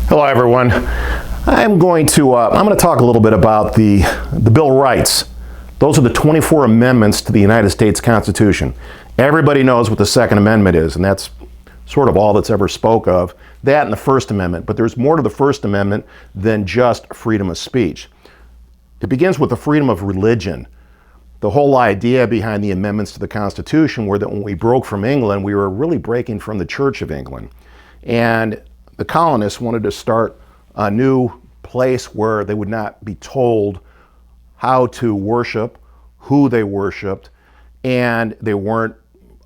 Hello, everyone. I'm going to talk a little bit about the Bill of Rights. Those are the 24 amendments to the United States Constitution. Everybody knows what the Second Amendment is, and that's sort of all that's ever spoke of. That and the First Amendment, but there's more to the First Amendment than just freedom of speech. It begins with the freedom of religion. The whole idea behind the amendments to the Constitution were that when we broke from England, we were really breaking from the Church of England. And the colonists wanted to start a new place where they would not be told how to worship, who they worshiped, and they weren't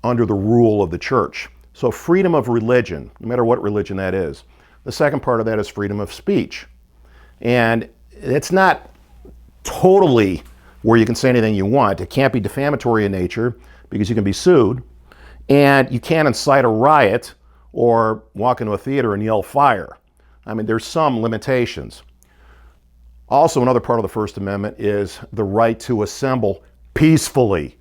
under the rule of the church. So freedom of religion, no matter what religion that is. The second part of that is freedom of speech. And it's not totally where you can say anything you want. It can't be defamatory in nature because you can be sued, and you can't incite a riot or walk into a theater and yell fire. I mean, there's some limitations. Also, another part of the First Amendment is the right to assemble peacefully.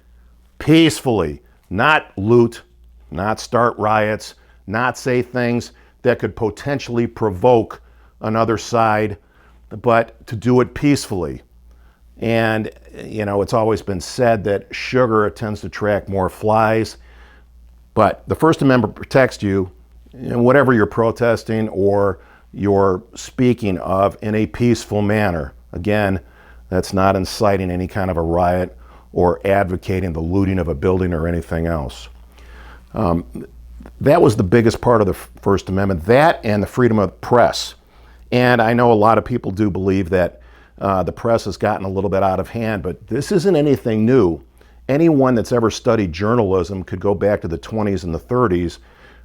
Peacefully. Not loot, not start riots, not say things that could potentially provoke another side, but to do it peacefully. And, you know, it's always been said that sugar tends to attract more flies, but the First Amendment protects you in whatever you're protesting or you're speaking of in a peaceful manner. Again, that's not inciting any kind of a riot or advocating the looting of a building or anything else. That was the biggest part of the First Amendment, that and the freedom of the press. And I know a lot of people do believe that the press has gotten a little bit out of hand, but this isn't anything new. Anyone that's ever studied journalism could go back to the 20s and the 30s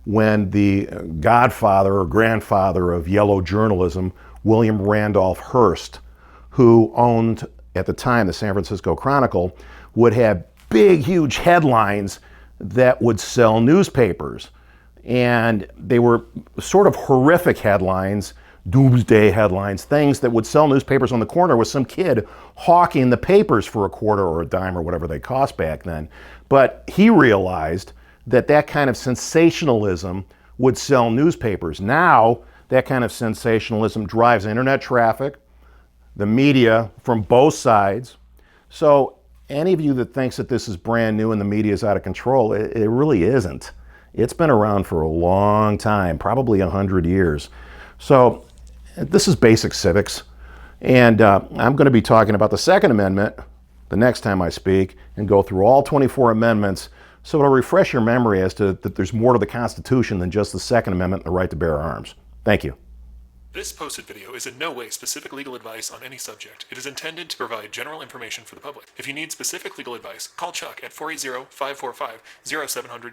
when the godfather or grandfather of yellow journalism, William Randolph Hearst, who owned, at the time, the San Francisco Chronicle, would have big, huge headlines that would sell newspapers. And they were sort of horrific headlines, doomsday headlines, things that would sell newspapers on the corner with some kid hawking the papers for a quarter or a dime or whatever they cost back then. But he realized that kind of sensationalism would sell newspapers. Now, that kind of sensationalism drives internet traffic, the media from both sides. So any of you that thinks that this is brand new and the media is out of control, it really isn't. It's been around for a long time, probably 100 years. So this is basic civics. And I'm going to be talking about the Second Amendment the next time I speak and go through all 24 amendments. So it'll refresh your memory as to that there's more to the Constitution than just the Second Amendment and the right to bear arms. Thank you. This posted video is in no way specific legal advice on any subject. It is intended to provide general information for the public. If you need specific legal advice, call Chuck at 480-545-0700.